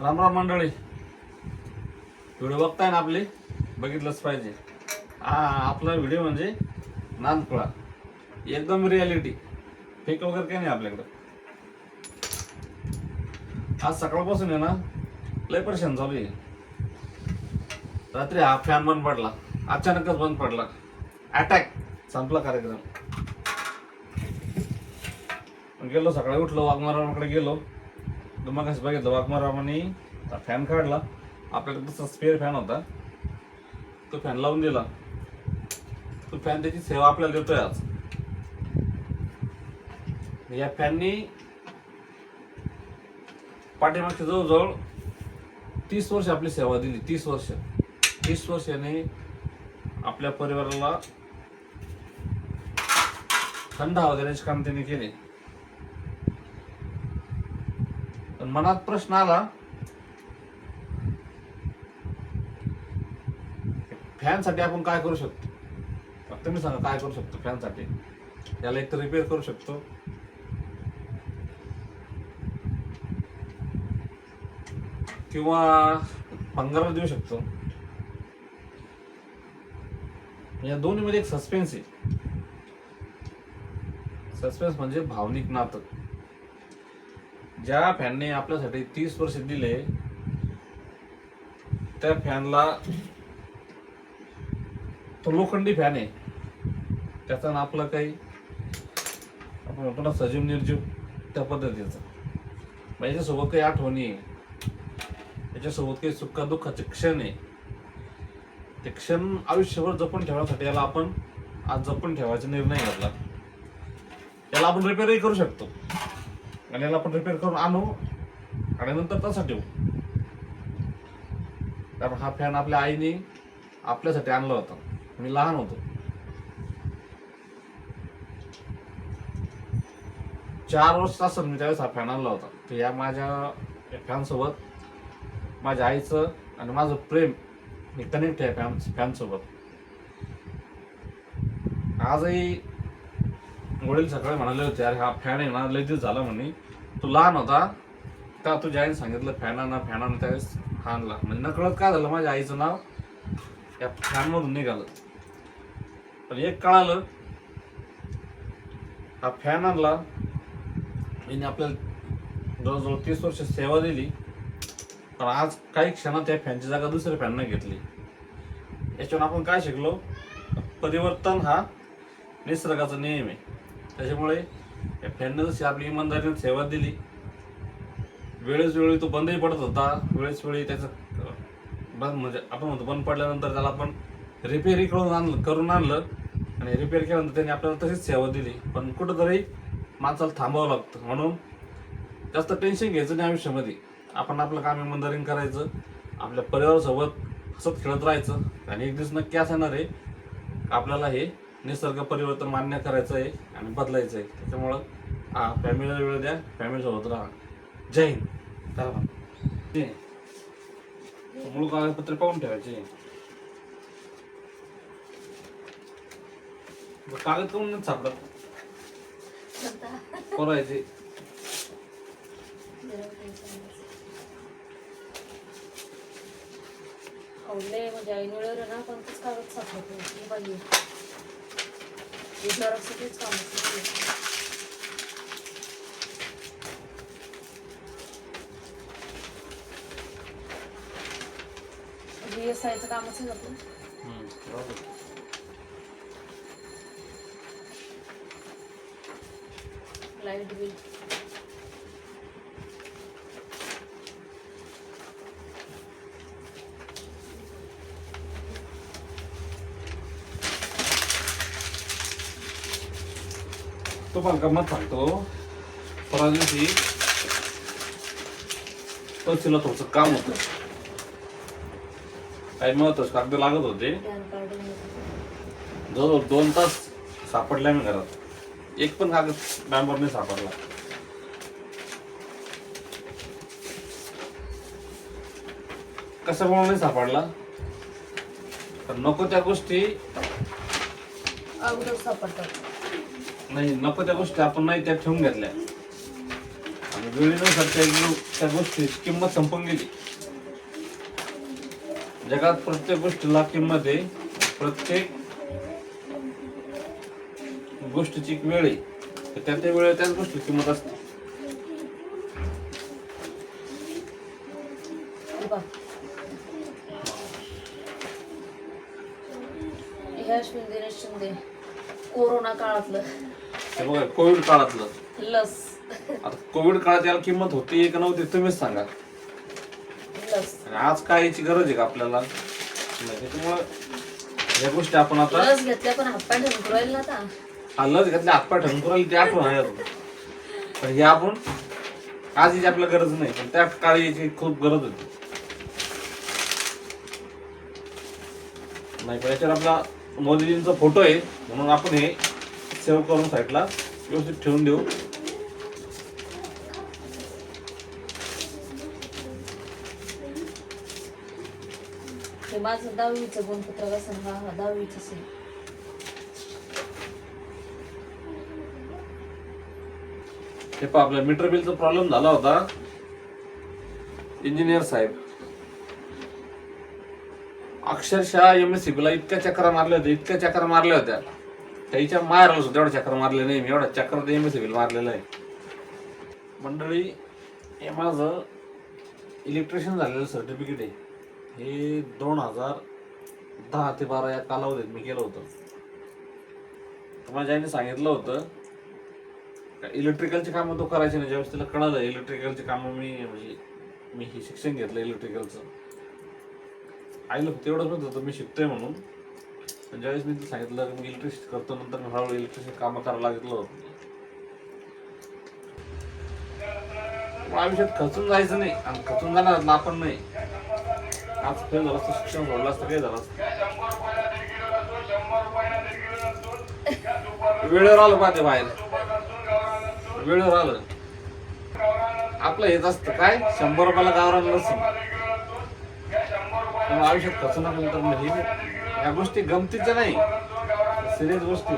राम राम मंडळी, व्हिडिओ बघताय ना आपले, बघितलंच पाहिजे. आपला व्हिडिओ म्हणजे नानकुळा, एकदम रियालिटी, फेक वगैरे काही नाही आपल्याकडं. आज सकाळपासून आहे ना लय परेशान चालू आहे. रात्री हा फॅन बंद पडला, अचानकच बंद पडला, अटॅक, संपला कार्यक्रम. गेलो सकाळी, उठलो, वाघमारामाकडे गेलो. मग असं बघितलं, वाघमारामाने फॅन काढला. आपल्याकडे तसा स्पेअर फॅन होता, तो फॅन लावून दिला. तो फॅन त्याची सेवा आपल्याला देतोय आज. या फॅननी पाठीमागच्या जवळजवळ 30 वर्ष आपली सेवा दिली. 30 वर्षाने आपल्या परिवाराला थंड हवा देण्याचे काम त्यांनी केले. पण मनात प्रश्न आला, फॅन साठी आपण काय करू शकतो? तुम्ही सांगा, काय करू शकतो फॅन साठी? याला एक तर रिपेअर करू शकतो, किंवा भंगाराला देऊ शकतो. या दोन्ही मध्ये एक सस्पेन्स आहे. सस्पेन्स म्हणजे भावनिक नातं. ज्या फॅनने आपल्यासाठी 30 वर्ष दिले, त्या फॅनला, तो लोखंडी फॅन आहे, त्याचा ना आपलं काही, आपण म्हणतो ना सजीव निर्जीव, त्या पद्धतीचं. याच्यासोबत काही आठवणी आहे, याच्यासोबत काही सुख दुःखाचे क्षण आहे. ते क्षण आयुष्यभर जपून ठेवण्यासाठी याला आपण आज जपून ठेवायचा निर्णय घेतला. याला आपण रिपेअरही करू शकतो, आणि याला आपण रिपेअर करून आणू आणि नंतर तसा ठेवू. कारण हा फॅन आपल्या आईने आपल्यासाठी आणला होता. मी लहान होतो, 4 वर्ष असेल मी त्यावेळेस हा फॅन आणला होता. तर या माझ्या फॅन सोबत माझ्या आईचं आणि माझं प्रेम मी कनेक्ट आहे फॅन सोबत. आजही वडील सकाळी म्हणाले होते, अरे हा फॅन आहे ना, लय दिवस झाला म्हणे, तू लहान होता का, तुझ्या आईने सांगितलं फॅन आणा. त्यावेळेस हा आणला. म्हणजे नकळत काय झालं, माझ्या आईचं नाव या फॅन मधून निघालं. पण एक कळालं, हा फॅन आणला, याने आपल्याला जवळजवळ 30 वर्ष सेवा दिली. पण आज काही क्षणात त्या फॅनची जागा दुसऱ्या फॅनने घेतली. याच्यावर आपण काय शिकलो? परिवर्तन हा निसर्गाचा नियम आहे. त्याच्यामुळे या फॅनने जशी आपली इमानदारीने सेवा दिली, वेळेस वेळी तो बंदही पडत होता, वेळेस वेळी त्याचं बंद, म्हणजे आपण म्हणतो बंद पडल्यानंतर त्याला आपण रिपेअरी करून आणलं, आणि रिपेअर केल्यानंतर त्यांनी आपल्याला तशीच सेवा दिली. पण कुठंतरी माणसाला थांबावं लागतं. म्हणून जास्त टेन्शन घ्यायचं नाही आयुष्यामध्ये. आपण आपलं काम इमानदारीने करायचं, आपल्या परिवारासोबत हसत खेळत राहायचं. आणि एक दिवस नक्की असं येणार आहे, आपल्याला हे निसर्ग परिवर्तन मान्य करायचं आहे आणि बदलायचं आहे. त्याच्यामुळं फॅमिलीला वेळ द्या, फॅमिली सोबत राहा. जय हिंद. चला, मूळ कागदपत्र पाहून ठेवायचे. कागद करून सापडत करायचे. म्हणजे ऐनवेळेवर ना कोणतेच कागद सापडत नाही पाहिजे. सगळेच काम VSIचं कामच आहे आपलं. लाईट बिल, तो पण गमत सांगतो. परवा दिवशी तहसीलला थोडंसं काम होतं, काही महत्वाचे कागद लागत होते. पॅन कार्ड, जवळजवळ 2 तास सापडल्या मी घरात. एक पण कागद डांबर नाही सापडला. कशामुळे नाही सापडला? तर नको त्या गोष्टी अगोदर सापडतात. नाही, नको त्या गोष्टी आपण नाही त्या ठेवून घेतल्या. आणि वेळेनुसार त्या गोष्टीची किंमत संपून गेली. जगात प्रत्येक गोष्टीला किंमत आहे. प्रत्येक गोष्टीची एक वेळ आहे. त्या वेळेला त्याच गोष्टीची किंमत असते. अश्विन दिनेश शिंदे कोरोना काळातलं हे बघा, कोविड काळातलं लस. आता कोविड काळात याला किंमत होती का नव्हती तुम्हीच सांगा. लस आणि आज काय याची गरज आहे का आपल्याला? त्याच्यामुळे या गोष्टी आपण आता लस घेतल्या पण हातपाय ठणकू राहील ना आता. हा लस घेतल्या हातपाय ठणकू राहील ते आठवण आहे अजून. पण हे आपण आज याची आपल्याला गरज नाही, पण त्या काळी याची खूप गरज होती. नाही पण याच्यावर आपला मोदीजींचा फोटो आहे म्हणून आपण हे सेव्ह करून साईडला व्यवस्थित ठेवून देऊ. हे माझं 10वीचं गुणपत्र कसं. हा 10वीचं आहे. हे पहा, आपल्या मीटर बिलचा प्रॉब्लेम झाला होता. इंजिनियर साहेब अक्षरशः MSCB ला इतक्या चक्रा मारल्या होत्या त्याच्या मारायला सुद्धा एवढ्या चक्र मारले नाही मी. एवढ्या चक्र तर MSCB ला मारलेलं आहे. मंडळी, हे माझं इलेक्ट्रिशियन झालेलं सर्टिफिकेट आहे. हे 2010 ते 12 या कालावधीत मी केलं होतं. माझ्या आईने सांगितलं होतं इलेक्ट्रिकलची कामं तो करायची नाही. ज्यावेळेस तिला कळालं इलेक्ट्रिकलची कामं मी हे शिक्षण घेतलं इलेक्ट्रिकलचं. आईला फक्त एवढंच म्हणत होतं मी शिकतोय म्हणून. पण ज्यावेळेस मी सांगितलं की मी इलेक्ट्रिसिटी करतो, नंतर मी हळूहळू इलेक्ट्रिसिटी कामं करायला लागलं होतं. आयुष्यात खचून जायचं नाही आणि खचून जाणार आपण नाही. आज फेल झालं असतं, शिक्षण सोडलं असतं, काय झालं असतं. वेळेवर आलं पाहिजे बाहेर, वेळेवर आलं. आपलं हेच असतं काय 100 रुपयाला गावरान लसूण. आयुष्यात खचून नका तर नाही. या गोष्टी गमतीच्या नाही, सिरियस गोष्टी.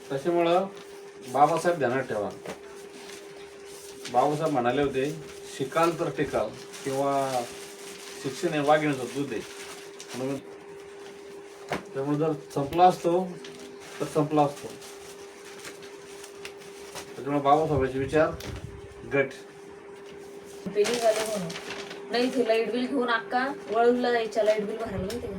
त्याच्यामुळं बाबासाहेब ध्यानात ठेवा. बाबासाहेब म्हणाले होते शिकाल तर टिकाल, किंवा शिक्षण हे वाघिणीचं दूध आहे. म्हणून त्यामुळे जर संपला असतो तर संपला असतो. त्याच्यामुळे बाबासाहेबांचे विचार गट. पेली झालं म्हणून नाही. ते लाईट बिल घेऊन अक्का वळूला जायच्या लाईट बिल भरायला माहिती का.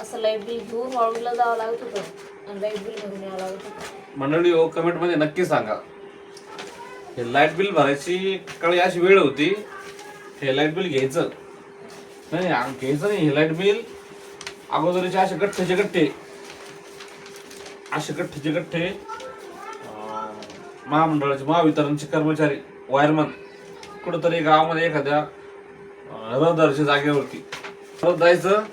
असं लाईट बिल घेऊन वाळूला जावं लागत होतं आणि लाईट बिल भरून यावं लागत होतं. मंडळी हो, कमेंट मध्ये नक्की सांगा हे लाईट बिल भरायची काळी अशी वेळ होती. हे लाईट बिल घ्यायचं नाही, घ्यायचं नाही. हे लाईट बिल अगोदरचे असे गठ्ठे महामंडळाचे महावितरणचे कर्मचारी वायरमन कुठंतरी गावामध्ये एखाद्या रहदारीच्या जागेवरती परत जायचं.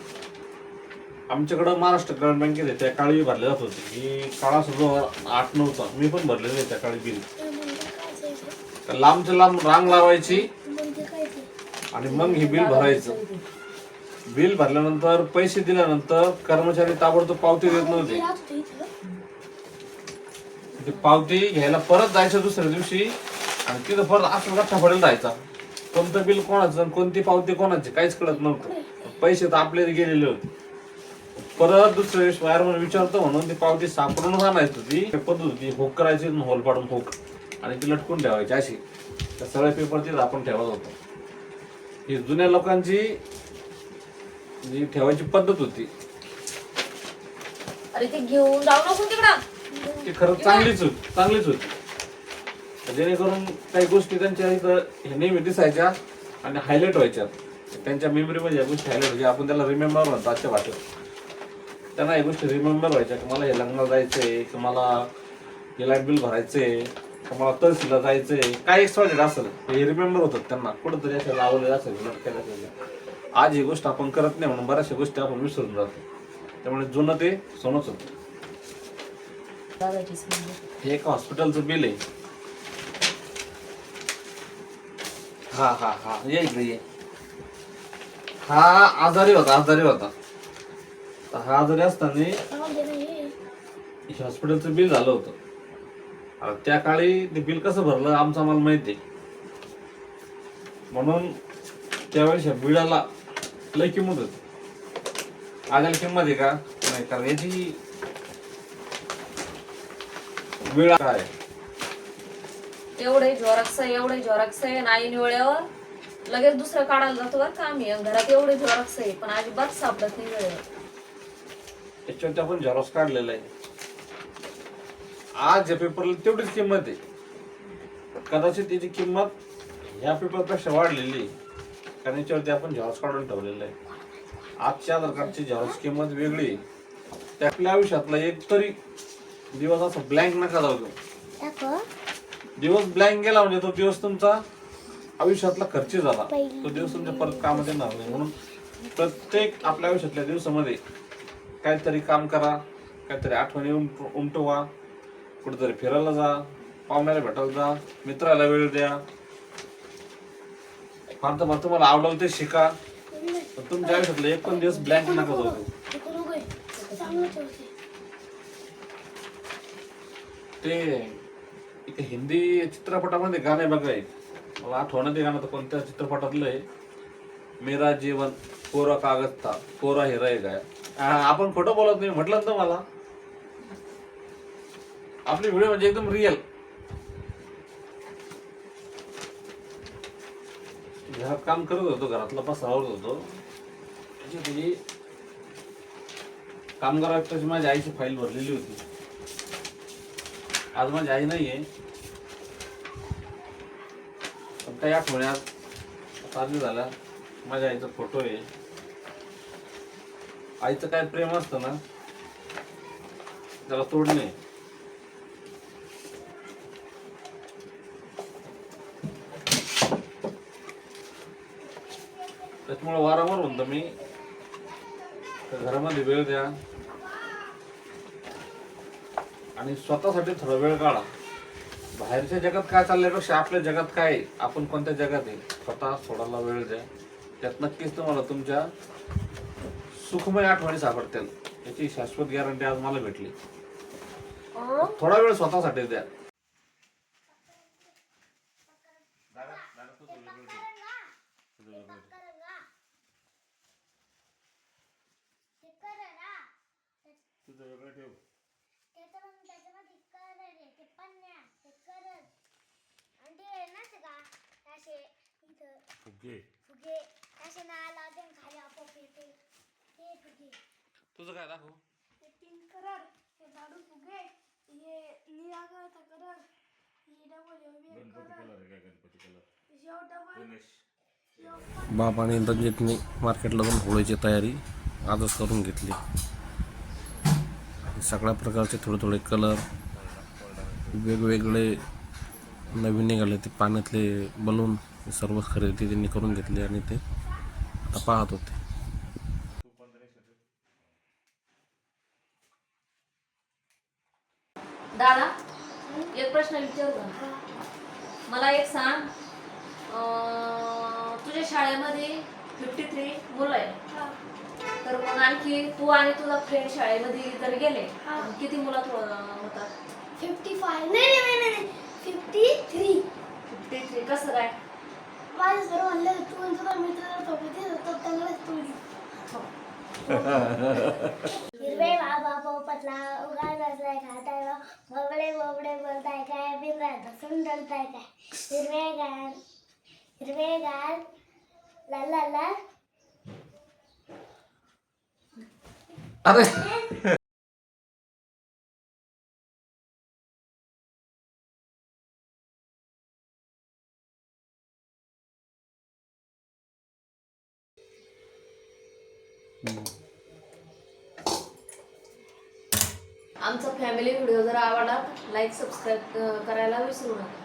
आमच्याकडं महाराष्ट्र ग्रामीण बँकेत त्या काळी भरले जात होते. ही काळा सुद्धा 8-9चा मी पण भरलेलं आहे त्या काळी बिल. लांबच्या लांब रांग लावायची आणि मग हे बिल भरायचं. बिल भरल्यानंतर पैसे दिल्यानंतर कर्मचारी ताबडतोब पावती देत नव्हते. ती पावती घ्यायला परत जायचं दुसऱ्या दिवशी आणि तिथं परत असं गठ्ठा पडेल राहायचा. कोणतं बिल कोणाचं आणि कोणती पावती कोणाची काहीच कळत नव्हतं. पैसे तर आपले गेलेले होते. परत दुसऱ्या दिवशी वायरमन विचारतो म्हणून ती पावती सापडून आणायची होती. पद्धत होती होक करायची, होल पाडून होक आणि ती लटकून ठेवायची. अशी त्या सगळ्या पेपर तिथं आपण ठेवत होतो. ही जुन्या लोकांची जी ठेवायची पद्धत होती. अरे ते घेऊन जाऊ नको तिकडं. ती खरंच चांगलीच होती. जेणेकरून काही गोष्टी त्यांच्या इथं नेहमी दिसायच्या आणि हायलाइट व्हायच्या. त्यांच्या मेमरीमध्ये या गोष्टी हायलाइट व्हायच्या. आपण त्याला रिमेंबर म्हणतो आजच्या भाषेत. त्यांना या गोष्टी रिमेंबर व्हायच्या की मला हे लग्नाला जायचंय, की मला हे लाईट बिल भरायचंय, की मला तहसीलला जायचंय, काय एक्स्ट्रा असेल हे रिमेंबर होतात त्यांना. कुठंतरी असं लावलेलं असेल, लटकेलं असेल. आज ही गोष्ट आपण करत नाही म्हणून बऱ्याचशा गोष्टी आपण विसरून जातो. त्यामुळे जुनं ते सोनंच होतं. हे एक हॉस्पिटलचं बिल आहे. हा हा हा ये इकडे ये. हा आजारी होता तर हा आजारी असताना हॉस्पिटलचं बिल झालं होतं. आता त्या काळी ते बिल कसं भरलं आमचं आम्हाला माहिती आहे. म्हणून त्यावेळेस ह्या बिलाला लय किंमत होती. आजाला किंमत आहे का नाही, कारण याची बिळ काय एवढे झोराक्स आहे आणि आई वेळेवर लगेच दुसरं काढायला जातो बरं का आम्ही. घरात एवढे झोराक्स आहे पण अजिबात सापडत नाही वेळेवर. त्याच्यावरती आपण झेरॉक्स काढलेला आहे. आज या पेपरला तेवढीच किंमत आहे. कदाचित त्याची किंमत या पेपरपेक्षा वाढलेली आहे, कारण याच्यावरती आपण झेरॉक्स काढून ठेवलेलं आहे. आजच्या आधार कार्डची झेरॉक्स किंमत वेगळी आहे. त्या आपल्या आयुष्यातला एक तरी दिवस असा ब्लँक नका जाऊ देऊ. दिवस ब्लँक गेला म्हणजे तो दिवस तुमचा आयुष्यातला खर्च झाला, तो दिवस तुमच्या परत कामात येणार नाही. म्हणून प्रत्येक आपल्या आयुष्यातल्या दिवसामध्ये काहीतरी काम करा, काहीतरी आठवणी उमटवा, कुठेतरी फिरायला जा, पाहुण्याला भेटायला जा, मित्राला वेळ द्या. फार तर मग तुम्हाला आवडलं ते शिका, पण तुमच्या आयुष्यातला एक पण दिवस ब्लँक नका जाऊ. ते एक हिंदी चित्रपटामध्ये गाणे बघा, मला आठवण ते गाणं तर कोणत्या चित्रपटातलं आहे. मेरा जीवन कोरा कागज था कोरा हिरा आहे काय. आपण खोटं बोलत नाही म्हटलं ना मला. आपली व्हिडिओ म्हणजे एकदम रिअल. घरात काम करत होतो, घरातला पसारा आवरत होतो. त्याची कामगार आयुक्ताची माझ्या आईची फाईल भरलेली होती. आज माझी आई नाहीये, पण काही आठवण्यात तारणी झाला. माझ्या आईचा फोटो आहे. आईचं काय प्रेम असतं ना त्याला तोड नाही. त्याच्यामुळे वारंवार म्हणतो मी, घरामध्ये वेळ द्या आणि स्वतःसाठी थोडा वेळ काढा. बाहेरच्या जगात काय चालल्यापेक्षा आपल्या जगात काय आहे, आपण कोणत्या जगात आहे, स्वतः थोडाला वेळ द्या. त्यात नक्कीच तुम्हाला तुमच्या सुखमय आठवणी सापडतील. याची शाश्वत गॅरंटी आज मला भेटली. थोडा वेळ स्वतःसाठी द्या. तुझं वेगळं ठेव. तुझं काय दाखव. बाबाने रणजितने मार्केटला जाऊन होळीची तयारी आजच करून घेतली. सगळ्या प्रकारचे थोडे थोडे कलर वेगवेगळे नवीन निघाले. ते पाण्यातले बलून सर्व खरेदी त्यांनी करून घेतली आणि ते आता पाहत होते. दादा एक प्रश्न विचारू का? मला एक सांग, तुझ्या शाळेमध्ये 53 मुलं आहे, तर मग आणखी तू आणि तुझा फ्रेंड शाळेमध्ये जर गेले किती मुलं होतात? 55 नाही 53. कसं काय? माझे सर म्हणले तू आणि तुझा मित्र सोबत चांगलंच तोडी. हिरवे बाबा पोपटला उगाच बसलाय खाताय बोबडे बोबडे बोलताय काय बिंद्रा धसून डलताय काय हिरवेगार ला ला ला. अरे आमचा फॅमिली व्हिडिओ जर आवडला लाईक सबस्क्राईब करायला विसरू नका.